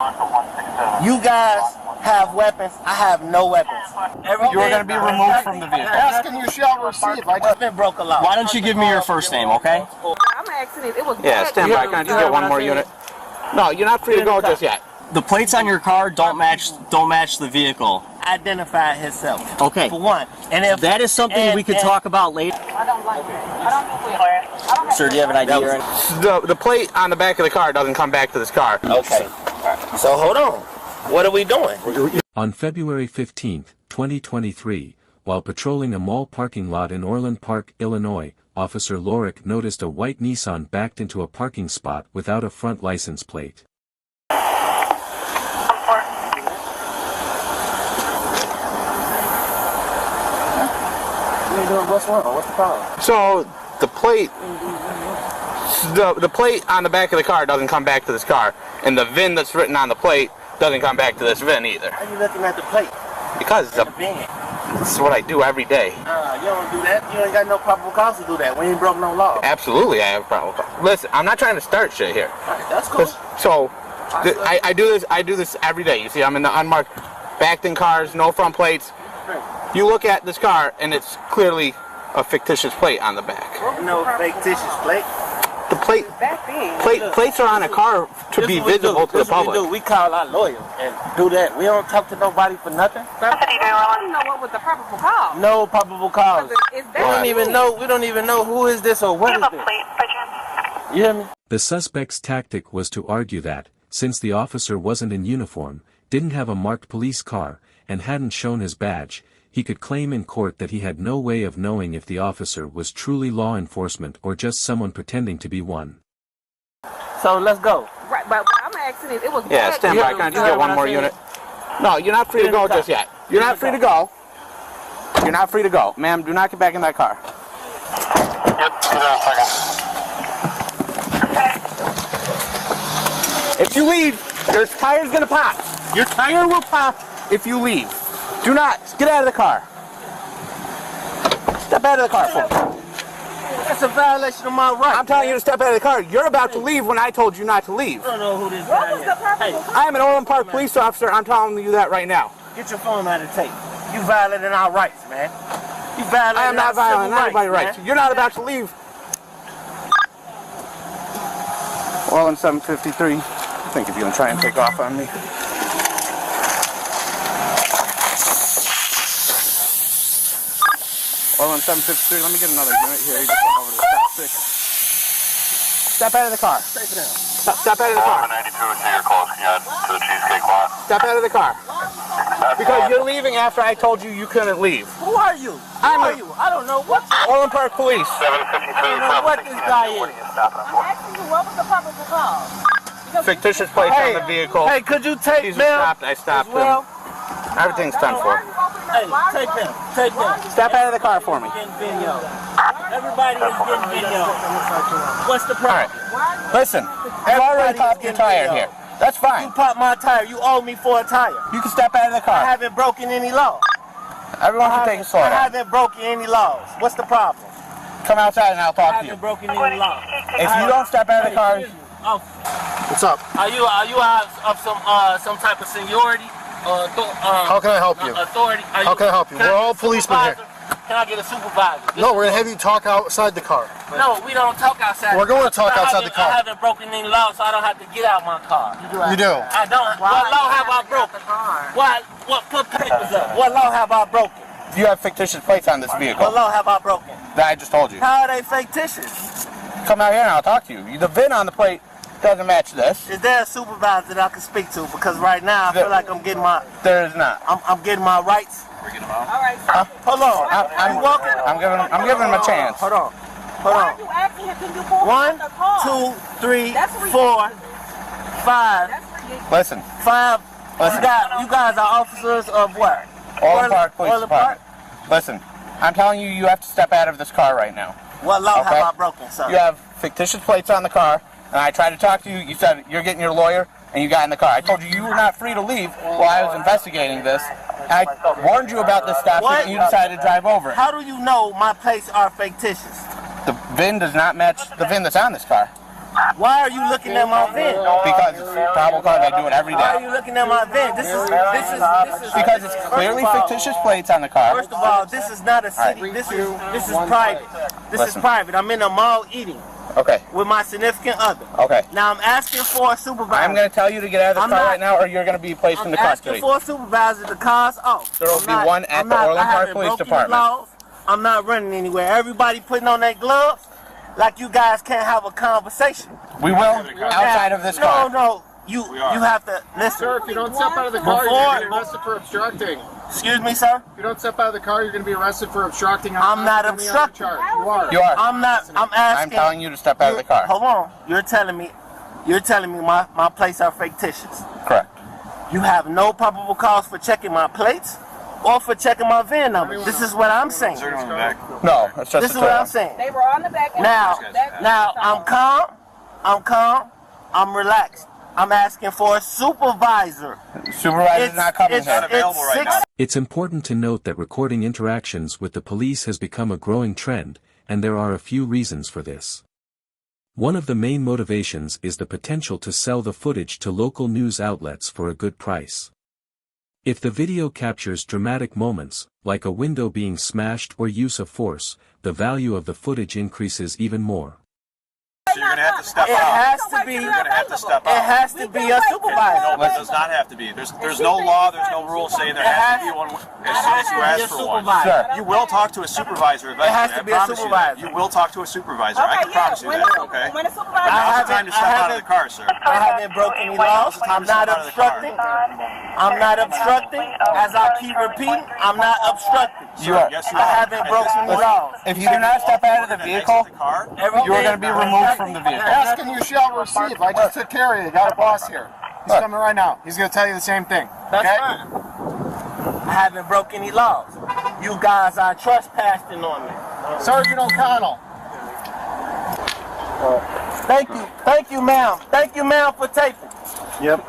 You guys have weapons. I have no weapons. You are going to be removed from the vehicle. Asking you shall receive. I just been broke a lot. Why don't you give me your first name, okay? I'm an accident. It was Yeah, stand by. Can I just get one more unit? No, you're not free to go just yet. The plates on your car don't match the vehicle. Identify himself. Okay. For one. And if that is something we could talk about later. I don't like that. I don't know. Sir, do you have an ID or anything? The plate on the back of the car doesn't come back to this car. Okay. So hold on. What are we doing? On February 15th, 2023, while patrolling a mall parking lot in Orland Park, Illinois, Officer Lorick noticed a white Nissan backed into a parking spot without a front license plate. What's wrong? What's the problem? So the plate on the back of the car doesn't come back to this car, and the VIN that's written on the plate doesn't come back to this VIN either. How are you looking at the plate? Because this is what I do every day. You don't do that. You ain't got no probable cause to do that. We ain't broke no law. Absolutely, I have a probable cause. Listen, I'm not trying to start shit here. Right, that's cool. So I do this every day. You see, I'm in the unmarked, backed in cars, no front plates. You look at this car, and it's clearly a fictitious plate on the back. No fictitious plate. The plates are on a car to be visible to the public. We call our lawyers and do that. We don't talk to nobody for nothing. I don't know what was the probable cause. No probable cause. We don't even know. We don't even know who is this or what is this. You hear me? The suspect's tactic was to argue that, since the officer wasn't in uniform, didn't have a marked police car, and hadn't shown his badge, he could claim in court that he had no way of knowing if the officer was truly law enforcement or just someone pretending to be one. So let's go. Right, but I'm an accident. It was Yeah, stand by. Can I just get one more unit? No, you're not free to go just yet. You're not free to go. You're not free to go. Ma'am, do not get back in that car. Yep, hold on a second. If you leave, your tire's gonna pop. Your tire will pop if you leave. Do not get out of the car. Step out of the car for me. That's a violation of my rights. I'm telling you to step out of the car. You're about to leave when I told you not to leave. I don't know who this What guy was the probable cause? I am an Orland Park police officer. I'm telling you that right now. Get your phone out of tape. You violating our rights, man. You violating I am not violating anybody's rights. You're not about to leave. Well, in 753, I think if you're going to try and take off on me. Well, in 753, let me get another unit here. You just went over to stop 6. Step out of the car. Step out of the car. 92 to your calls to the Cheesecake Lot. Step out of the car. Because you're leaving after I told you you couldn't leave. Who are you? Who are you? I don't know what. Orland Park Police. 753 I don't know what this guy is. I'm asking you, what was the probable cause? Because Fictitious plates on the vehicle. Hey, could you take He's them? stopped. I stopped him. Well, Everything's done for. hey, take them. Take them. Step out of the car for me. Getting video. Everybody is getting video. What's the problem? Listen, you already popped your tire here. That's You fine. popped my tire. You owe me for a tire. You can step out of the I car. haven't broken any law. Everyone can take a slow I down. haven't broken any laws. What's the problem? Come outside and I'll I talk to haven't you. broken any laws. If you don't step out of the car, What's up? Are you out of some type of seniority? How can I help you? Authority? How can I help you? We're all policemen here. Can I get a supervisor? No, we're gonna have you talk outside the car. No, we don't talk outside. We're going to talk outside the car. I haven't broken any laws, so I don't have to get out my car. You do. I don't. What law have I broken? What put papers up? What law have I broken? you have fictitious plates on this vehicle. What law have I broken? That I just told you. How are they fictitious? Come out here and I'll talk to you. The VIN on the plate doesn't match this. Is there a supervisor that I can speak to? Because right now I feel like I'm getting my. There is not. I'm getting my rights. All right. Hold on. I'm giving him a chance. Hold on. Hold Why on. are you asking him, can you pull 1, the car? 2, 3, That's 4, 5. That's ridiculous. Listen. 5. Listen. You guys are officers of what? Orland Park Police Orland Park? Department. Listen. I'm telling you, you have to step out of this car right now. What law Okay. have I broken, sir? You have fictitious plates on the car, and I tried to talk to you. You said you're getting your lawyer, and you got in the car. I told you you were not free to leave while I was investigating this. And I warned you about this stop, What? and you decided to drive over it. How do you know my plates are fictitious? The VIN does not match the VIN that's on this car. Why are you looking at my VIN? Because it's probable cause. I do it every Why are day. you looking at my VIN? This is Because it's clearly fictitious plates on the car. First of all, this is not a city. This is private. This is private. I'm in a mall eating Okay. with my significant other. Okay. Now I'm asking for a supervisor. I'm going to tell you to get out of I'm this car not- right now, or you're going to be placed in the I'm asking custody. for a supervisor. The car's off. There will be one at the Orland Park Police Department. I'm not running anywhere. Everybody putting on their gloves like you guys can't have a conversation. We will outside of this car. No. You have to listen. Sir, if you don't step out of the car, you're going to be arrested for obstructing. Excuse me, sir. If you don't step out of the car, you're going to be arrested for obstructing. I'm not obstructing. You are. You are. I'm not. I'm asking. I'm telling you to step out of the car. Hold on. You're telling me my plates are fictitious. Correct. You have no probable cause for checking my plates or for checking my VIN number. This is what I'm saying. No, it's just This is what I'm saying. They were on the back. Now I'm calm. I'm relaxed. I'm asking for a supervisor. Supervisor's not coming here. available right now. It's important to note that recording interactions with the police has become a growing trend, and there are a few reasons for this. One of the main motivations is the potential to sell the footage to local news outlets for a good price. If the video captures dramatic moments, like a window being smashed or use of force, the value of the footage increases even more. So you're going to have to step It out. has to be. You're going to have to step It out. has to be a supervisor. No, it does not have to be. There's no law, there's no rule saying there has to be one as soon as you ask for one. Sure. You will talk to a supervisor eventually. has to be a supervisor. You will talk to a supervisor. I can promise you that, okay? When a supervisor, Now's the time to step out of the car, sir. I haven't broken any laws. I'm not obstructing. I'm not obstructing. As I keep repeating, I'm not obstructing. You are. Yes, you I are. haven't broken any laws. If you do not step out of the vehicle, you are going to be removed from the vehicle. Ask and you shall receive. I just took care of you. Got a boss here. He's coming right now. He's going to tell you the same thing. That's Okay? fine. I haven't broken any laws. You guys are trespassing on me. Sergeant O'Connell. Thank you, ma'am. Thank you, ma'am, for taping. Yep.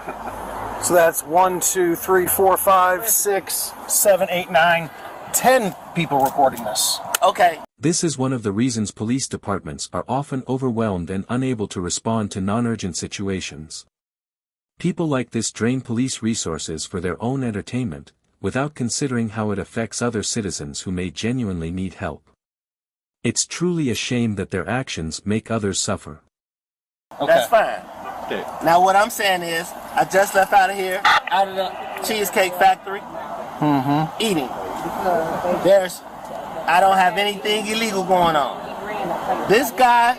So that's 1, 2, 3, 4, 5, 6, 7, 8, 9, 10 people recording this. Okay. This is one of the reasons police departments are often overwhelmed and unable to respond to non-urgent situations. People like this drain police resources for their own entertainment, without considering how it affects other citizens who may genuinely need help. It's truly a shame that their actions make others suffer. That's fine. Okay. Now what I'm saying is, I just left out of here, out of the Cheesecake Factory, eating. I don't have anything illegal going on. This guy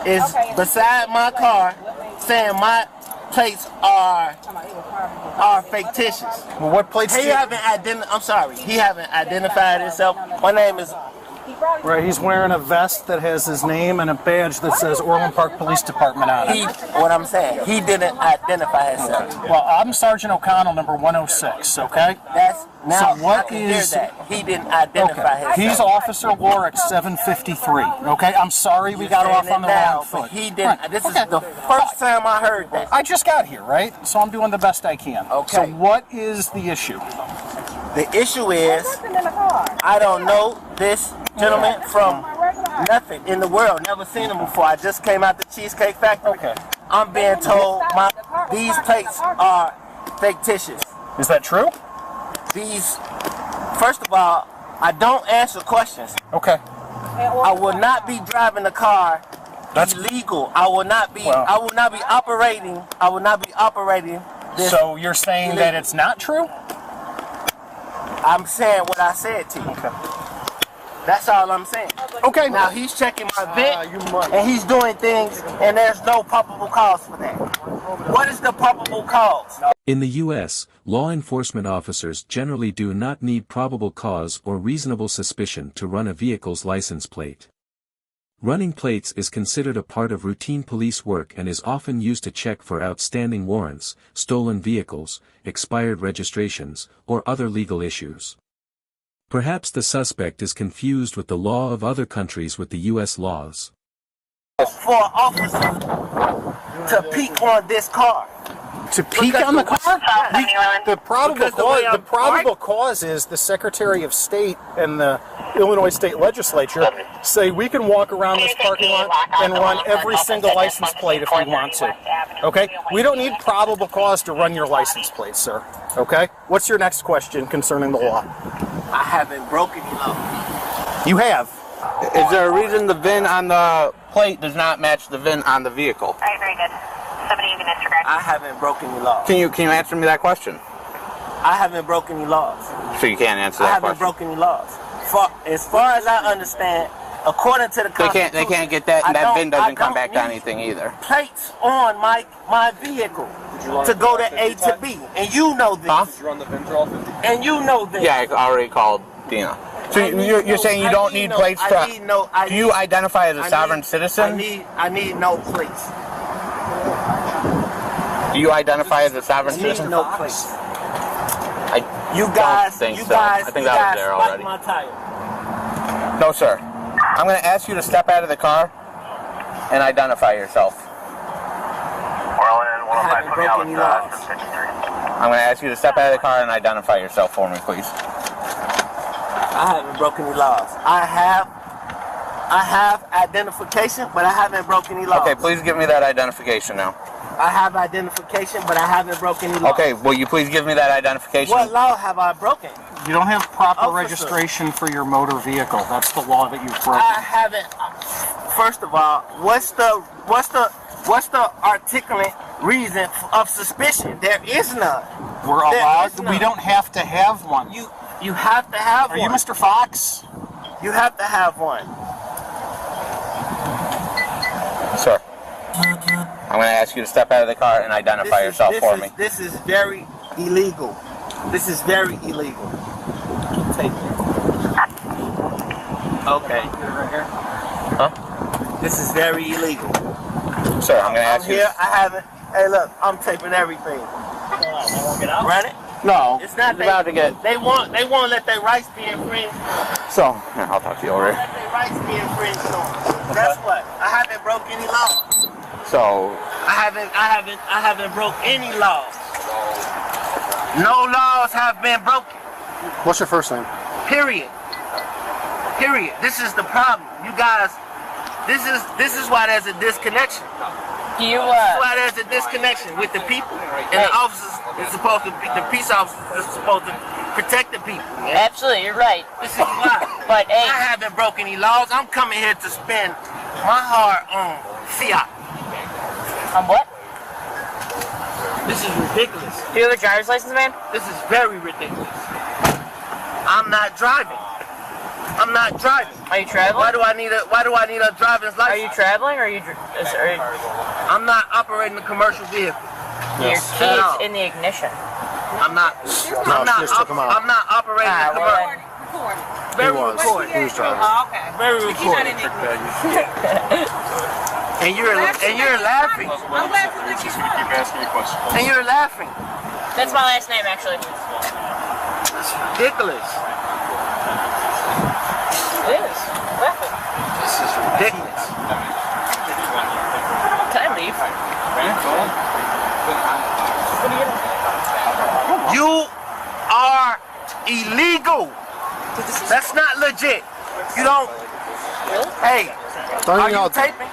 is beside my car saying my plates are fictitious. Well, what plates do He you... haven't identified himself. My name is. Right, he's wearing a vest that has his name and a badge that says Orland Park Police Department on it. What I'm saying, he didn't identify himself. Well, I'm Sergeant O'Connell, number 106, okay? That's now. So what I can hear is- that. He didn't identify himself. He's Officer Warwick, 753, okay? I'm sorry we got off on the wrong foot. He didn't. Right, This okay. is the first time I heard that. I just got here, right? So I'm doing the best I can. Okay. So what is the issue? The issue is, I don't know this gentleman from nothing in the world. Never seen him before. I just came out the Cheesecake Factory. Okay. I'm being told these plates are fictitious. Is that true? First of all, I don't answer questions. Okay. I will not be driving the car illegal. I will not be operating this. So you're saying that it's not true? I'm saying what I said to you. Okay. That's all I'm saying. Okay. Now he's checking my vent and he's doing things and there's no probable cause for that. What is the probable cause? In the U.S., law enforcement officers generally do not need probable cause or reasonable suspicion to run a vehicle's license plate. Running plates is considered a part of routine police work and is often used to check for outstanding warrants, stolen vehicles, expired registrations, or other legal issues. Perhaps the suspect is confused with the law of other countries with the U.S. laws. For an officer to peek on this car. To peek on the car? The probable cause is the Secretary of State and the Illinois State Legislature say we can walk around this parking lot and run every single license plate if we want to. Okay? We don't need probable cause to run your license plate, sir. Okay? What's your next question concerning the law? I haven't broken any law. You have. Is there a reason the VIN on the plate does not match the VIN on the vehicle? All right, very good. Somebody even Instagram. I haven't broken any laws. Can you answer me that question? I haven't broken any laws. So you can't answer that I haven't question. broken any laws. As far as I understand, according to the Constitution, They can't get that, and that VIN doesn't come back to anything either. Plates on my vehicle to go to A to B, and you know this. Huh? Did you run the VIN draw 50? And you know this. Yeah, I already called Dina. So you're saying you don't need plates to... Do you identify as a sovereign citizen? I need no plates. Do you identify as a sovereign I citizen? need no plates. You guys, think you so. guys, I think you that was guys there spiked already. my tire. No, sir. I'm going to ask you to step out of the car and identify yourself. Orland, I haven't broken any laws. I'm going to ask you to step out of the car and identify yourself for me, please. I haven't broken any laws. I have identification, but I haven't broken any laws. Okay, please give me that identification now. I have identification, but I haven't broken any laws. Okay, will you please give me that identification? What law have I broken? You don't have proper Officer. registration for your motor vehicle. That's the law that you've broken. I haven't. First of all, what's the articulate reason of suspicion? There is none. We're There allowed. is none. We don't have to have one. You have to have Are one. you Mr. Fox? You have to have one. Sir, I'm going to ask you to step out of the car and identify yourself for me. This is very illegal. This is very illegal. Take it. Okay. Huh? This is very illegal. Sir, I'm going to ask you... Here, I haven't. Hey, look, I'm taping everything. Run it. No, It's not you're about to get... They won't let their rights be infringed. So, yeah, I'll talk to you over Let here. their rights be infringed on. Guess what? I haven't broke any laws. So, I haven't broke any laws. No laws have been broken. What's your first name? Period. Period. This is the problem. You guys, this is why there's a disconnection. Do you, That's why there's a disconnection with the people. And the officers is supposed to be, the peace officers are supposed to protect the people. Absolutely, you're right. This is why. But, hey. I haven't broken any laws. I'm coming here to spend my heart on fiat. On what? This is ridiculous. Do you have a driver's license, man? This is very ridiculous. I'm not driving. I'm not driving. Are you traveling? Why do I need a driver's license? Are you traveling or are you... I'm not operating a commercial vehicle. Your At key all. is in the ignition. I'm not operating a commercial. Very recorded. He was driving. Oh, okay. Very recorded. And you're laughing. I'm glad to keep asking you questions. And you're laughing. That's my last name, actually. It's ridiculous. It is. Laughing. This is ridiculous. Can I leave? You are illegal. That's not legit. You don't. Hey, are you taping?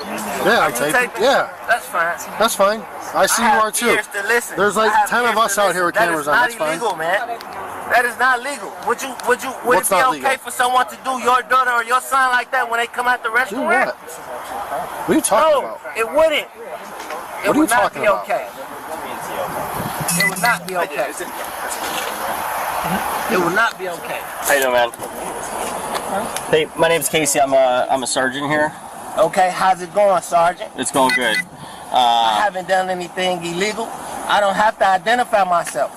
Yeah, Are I'm you taping. Yeah, That's fine. that's fine. I see you are too. Ears to listen. There's like I have 10 of ears us to out here with listen. cameras on. That's That is fine. not illegal, man. That is not legal. Would it What's be not okay legal? for someone to do your daughter or your son like that when they come out the Do restaurant? what? What are you talking No, about? it wouldn't. It What are you would not talking be about? okay. It would not be okay. It would not be okay. How you doing, man? Hey, my name's Casey. I'm a sergeant here. Okay, how's it going, Sergeant? It's going good. I haven't done anything illegal. I don't have to identify myself.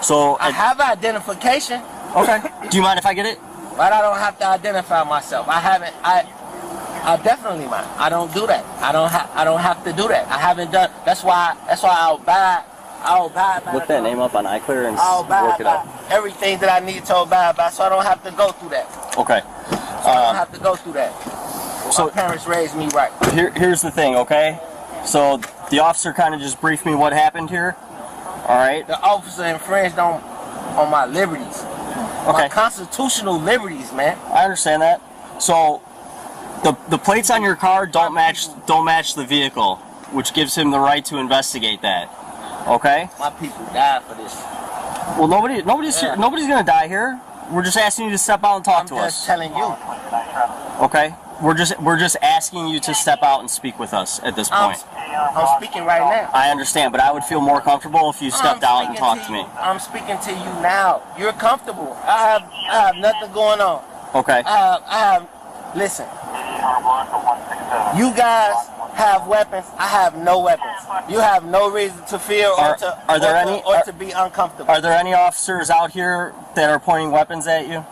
So, I have identification, okay. Do you mind if I get it? but I don't have to identify myself. I haven't. I definitely mind. I don't do that. I don't have to do that. I haven't done. That's why I'll abide by. Look that name up on iClear and I'll abide work it by up. everything that I need to abide by, so I don't have to go through that. Okay. I don't have to go through that. So My parents raised me right. here's the thing, okay? So the officer kind of just briefed me what happened here. All right. The officer infringed on my liberties. Okay. My constitutional liberties, man. I understand that. So the plates on your car don't match the vehicle, which gives him the right to investigate that. Okay? My people died for this. Well, nobody's gonna die here. We're just asking you to step out and talk to us. I'm just telling you. Okay? We're just asking you to step out and speak with us at this point. I'm speaking right now. I understand, but I would feel more comfortable if you stepped out and talked to me. I'm speaking to you now. You're comfortable. I have nothing going on. Okay. Listen. You guys have weapons. I have no weapons. You have no reason to fear or to be uncomfortable. Are there any officers out here that are pointing weapons at you?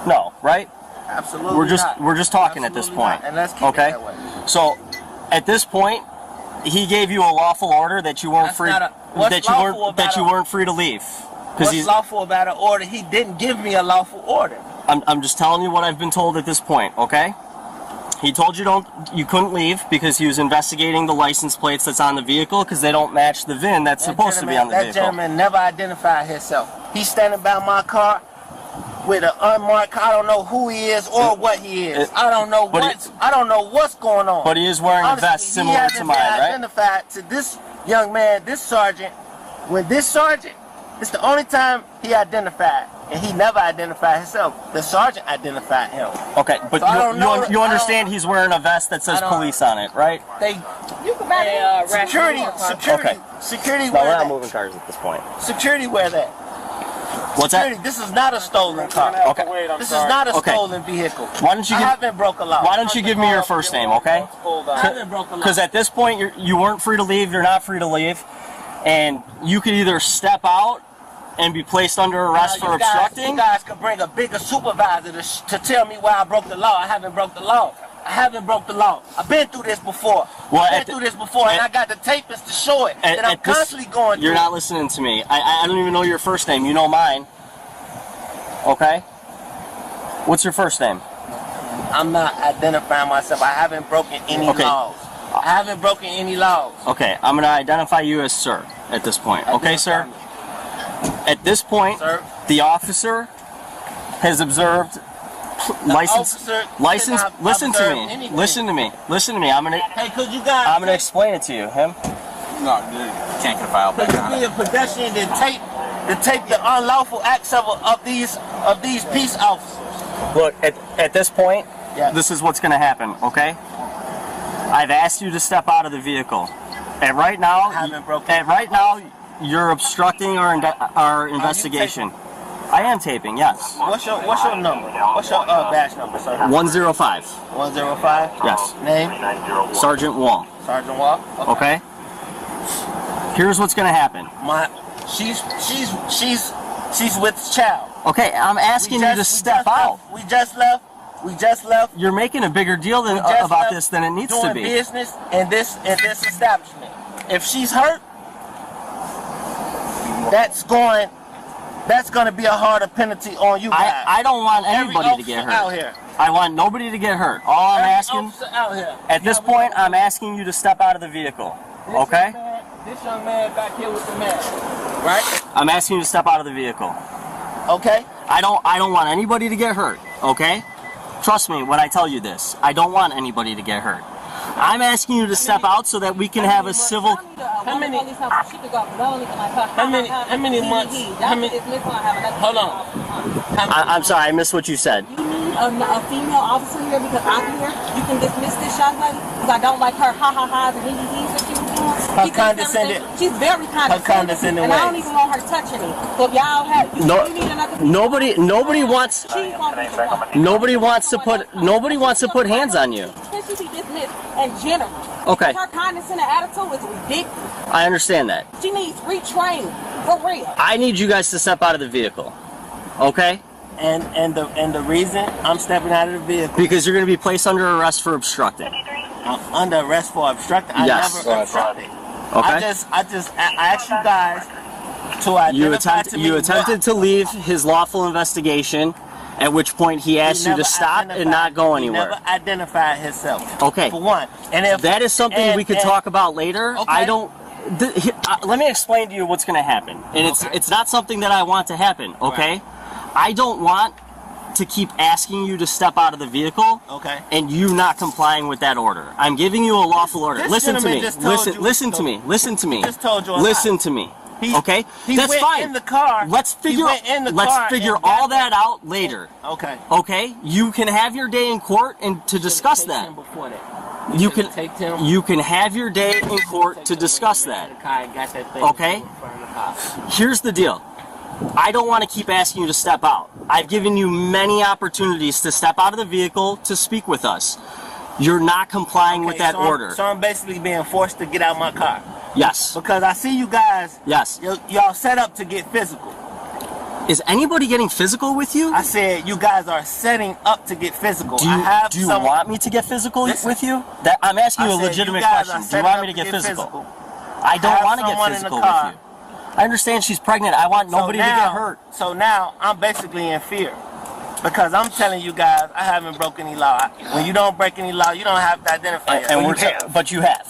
No, right? Absolutely We're just talking at this point. And let's keep it that way. So, at this point, he gave you a lawful order that you weren't free to leave. What's lawful about an order? He didn't give me a lawful order. I'm just telling you what I've been told at this point, okay? He told you you couldn't leave because he was investigating the license plates that's on the vehicle because they don't match the VIN that's supposed to be on the vehicle. That gentleman never identified himself. He's standing by my car with an unmarked car. I don't know who he is or what he is. I don't know what's going on. But he is wearing a vest similar to mine, right? He identified to this young man, this sergeant. When this sergeant, it's the only time he identified. And he never identified himself. The sergeant identified him. Okay, but so you understand he's wearing a vest that says police on it, right? Security. No, we're not moving cars at this point. Security wear that. What's that? This is not a stolen car. Okay. This is not a stolen vehicle. Why don't you I haven't broke a law. Why don't you give me your first name, okay? I haven't broke a law. Because at this point, you weren't free to leave. You're not free to leave, and you could either step out and be placed under arrest for obstructing. You guys could bring a bigger supervisor to tell me why I broke the law. I haven't broke the law. I've been through this before. And I got the tapes to show it. And I'm constantly going through. You're not listening to me. I don't even know your first name. You know mine. Okay? What's your first name? I'm not identifying myself. I haven't broken any laws. I haven't broken any laws. Okay, I'm going to identify you as sir at this point. Okay, sir? At this point, sir, the officer has observed license. Listen to me. Listen to me. I'm gonna explain it to you. Him? No, you can't get a file back on it. Be a pedestrian to tape the unlawful acts of these peace officers. Look, at this point, this is what's gonna happen. Okay? I've asked you to step out of the vehicle, and right now, you're obstructing our investigation. I am taping, yes. What's your number? What's your badge number, sir? 105. 105? Yes. Name? Sergeant Wall. Sergeant Wall? Okay. Here's what's gonna happen. She's with child. Okay, I'm asking you to step out. We just left. You're making a bigger deal about this than it needs to be. Doing business in this establishment. If she's hurt, that's going to be a harder penalty on you guys. I don't want anybody to get hurt. Out here. I want nobody to get hurt. All I'm asking, out here. At this point, I'm asking you to step out of the vehicle. Okay? This young man back here with the mask, right? I'm asking you to step out of the vehicle. Okay. I don't want anybody to get hurt. Okay? Trust me when I tell you this. I don't want anybody to get hurt. I'm asking you to step out so that we can have a civil. How many months? Hold on. I'm sorry, I missed what you said. You need a female officer here because I'm here. You can dismiss this young lady because I don't like her ha-ha-has and hee-hee-hees that she was doing. Her condescending. She's very condescending. And I don't even want her touching me. So if y'all have, you need another. Nobody wants to put hands on you. Can she be dismissed in general? Okay. Her condescending attitude is ridiculous. I understand that. She needs retraining for real. I need you guys to step out of the vehicle. Okay? And the reason I'm stepping out of the vehicle because you're going to be placed under arrest for obstructing. I'm under arrest for obstructing. I never obstructed. Okay. I asked you guys to identify you attempted to leave his lawful investigation, at which point he asked you to stop and not go anywhere. He never identified himself. Okay. For one. And if that is something we could talk about later. Okay. I don't. let me explain to you what's going to happen. And it's not something that I want to happen, okay? Right. I don't want to keep asking you to step out of the vehicle, and you not complying with that order. I'm giving you a lawful order. Listen to me. Listen to me. Listen to me. Just told you. Listen to me. Okay, that's fine. In the car. Let's figure all that out later. Okay. Okay, you can have your day in court and to discuss that. You can have your day in court to discuss that. Okay. Here's the deal. I don't want to keep asking you to step out. I've given you many opportunities to step out of the vehicle to speak with us. You're not complying with that order. So I'm basically being forced to get out my car. Yes. Because I see you guys. Yes. Y'all set up to get physical. Is anybody getting physical with you? I said you guys are setting up to get physical. Do you want me to get physical with you? I'm asking you a legitimate question. Do you want me to get physical? I don't want to get physical with you. I understand she's pregnant. I want nobody to get hurt. So now I'm basically in fear. Because I'm telling you guys, I haven't broken any law. When you don't break any law, you don't have to identify yourself. But you have.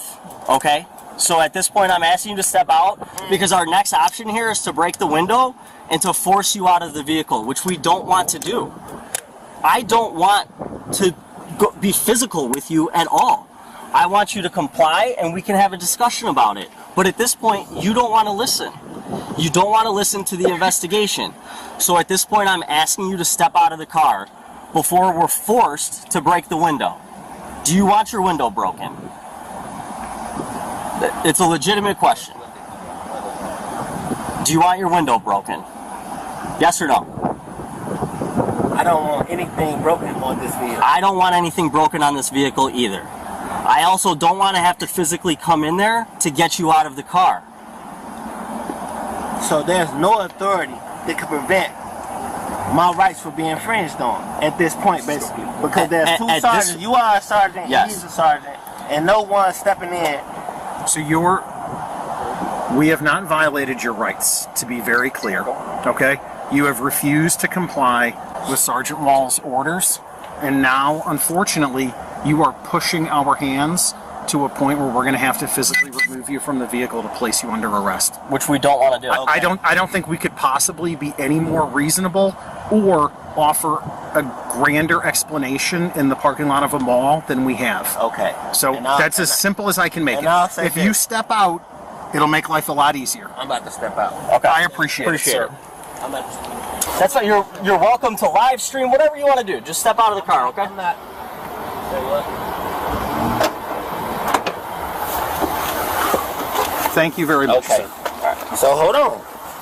Okay? So at this point, I'm asking you to step out because our next option here is to break the window and to force you out of the vehicle, which we don't want to do. I don't want to be physical with you at all. I want you to comply and we can have a discussion about it. But at this point, you don't want to listen. You don't want to listen to the investigation. So at this point, I'm asking you to step out of the car before we're forced to break the window. Do you want your window broken? It's a legitimate question. Do you want your window broken? Yes or no? I don't want anything broken on this vehicle. I don't want anything broken on this vehicle either. I also don't want to have to physically come in there to get you out of the car. So there's no authority that can prevent my rights from being infringed on at this point, basically. Because there's two sergeants. You are a sergeant, he's a sergeant, and no one stepping in. So we have not violated your rights, to be very clear, okay? You have refused to comply with Sergeant Wall's orders, and now, unfortunately, you are pushing our hands to a point where we're going to have to physically remove you from the vehicle to place you under arrest. Which we don't want to do. I don't think we could possibly be any more reasonable or offer a grander explanation in the parking lot of a mall than we have. Okay. So that's as simple as I can make it. If you step out, it'll make life a lot easier. I'm about to step out. Okay. I appreciate it, sir. I'm about to step out. That's not, you're welcome to live stream, whatever you want to do. Just step out of the car, okay? I'm not. Say what? Thank you very much, sir. Right. So hold on.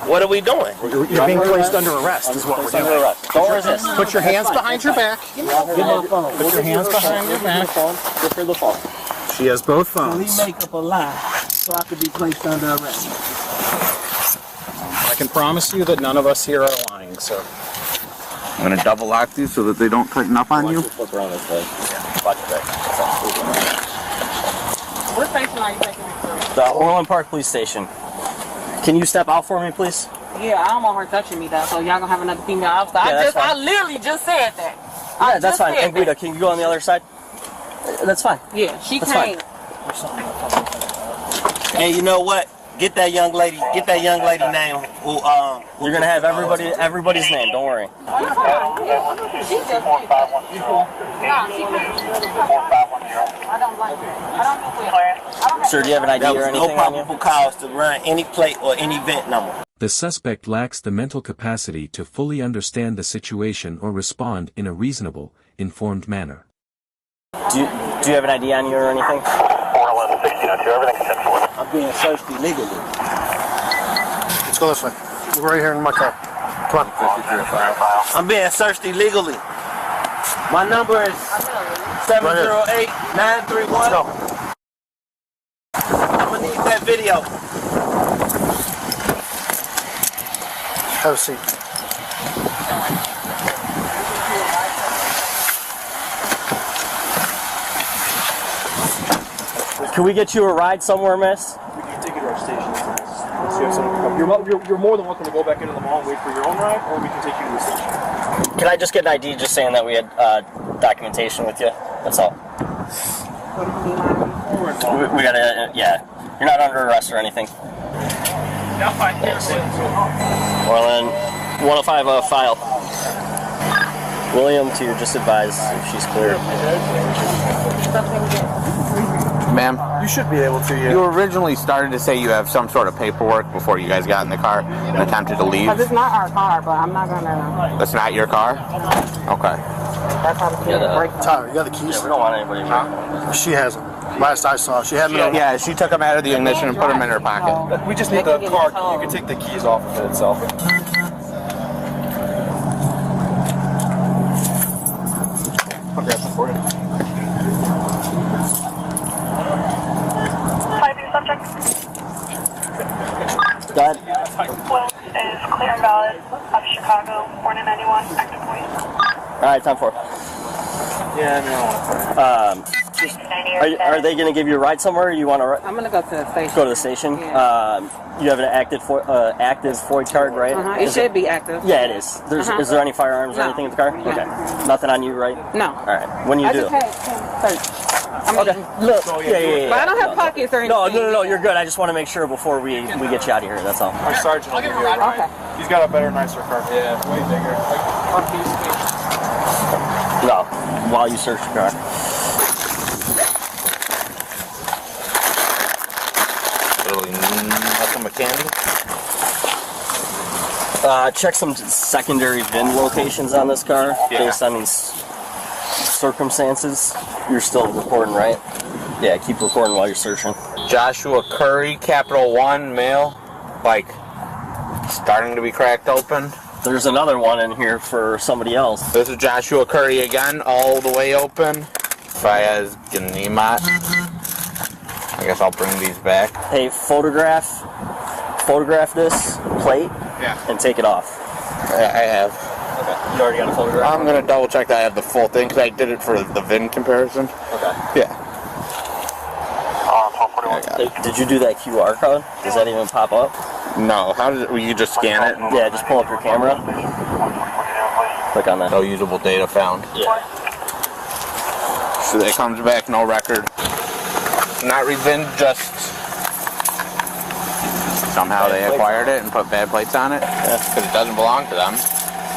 What are we doing? You're being placed under arrest is what we're doing. Don't resist. Put your hands behind your back. Put your hands behind your back. Give her the phone. She has both phones. Will he make up a lie so I could be placed under arrest? I can promise you that none of us here are lying, sir. I'm going to double lock these so that they don't tighten up on you. Flip around this way. Watch it back. What station are you taking me to? The Orland Park Police Station. Can you step out for me, please? Yeah, I don't want her touching me, though, so y'all gonna have another female officer. I literally just said that. Yeah, that's fine. And Guido, can you go on the other side? That's fine. Yeah, she can't. And you know what? Get that young lady name. You're gonna have everybody's name. Don't worry. Sir, do you have an ID or anything? No probable cause to run any plate or any vent number. The suspect lacks the mental capacity to fully understand the situation or respond in a reasonable, informed manner. Do you have an ID on you or anything? 411-1602, everything consensual. I'm being searched illegally. Let's go this way. We're right here in my car. Come on. I'm being searched illegally. My number is 708-931. Let's go. I'm gonna need that video. Have a seat. Can we get you a ride somewhere, miss? We can take you to our station. You're more than welcome to go back into the mall and wait for your own ride, or we can take you to the station. Can I just get an ID just saying that we had documentation with you? That's all. We gotta, yeah. You're not under arrest or anything. No, I can't. Well then, 105 file. William, to just advise if she's cleared. Ma'am, You should be able to. you originally started to say you have some sort of paperwork before you guys got in the car and attempted to leave. Because it's not our car, but I'm not gonna. That's not your car? Okay. That's how the break. Tyler, you got the keys? Yeah, we don't want anybody. She hasn't. Last I saw, she had them. Yeah, she took them out of the ignition and put them in her pocket. We just need the car key. You can take the keys off of it itself. I'll grab them for you. Subject. Go ahead. Will is clear and valid of Chicago, born in 91, active police. Alright, time for it. Yeah, Are they going to give you a ride somewhere, or you want to I'm gonna go to the station. go to the station? Yeah. You have an active FOID card, right? It should be active. Yeah, it is. Is there any firearms or No. anything in the car? No. Okay. Nothing on you, right? No. Alright. When you I do. just had 10 search. Okay. Look. Yeah. But I don't have pockets or anything. No, you're good. I just want to make sure before we get you out of here. That's all. Our sergeant will give you a ride. Okay. He's got a better, nicer car. Yeah, way bigger. Like, one piece. No. While you search the car. Literally nothing but candy. Check some secondary VIN locations on this car based on these circumstances. You're still recording, right? Yeah, keep recording while you're searching. Joshua Curry, capital 1, male, like starting to be cracked open. There's another one in here for somebody else. This is Joshua Curry again, all the way open. Fayez Ganimat. I guess I'll bring these back. Hey, photograph this plate and take it off. I have. Okay. You already got a photograph? I'm gonna double check that I have the full thing because I did it for the VIN comparison. Okay. Yeah. Hey, did you do that QR code? Does that even pop up? No. How did it? You just scan it? Yeah, just pull up your camera. Click on that. No usable data found. Yeah. So it comes back, no record. Not VIN, just somehow they acquired it and put bad plates on it because it doesn't belong to them.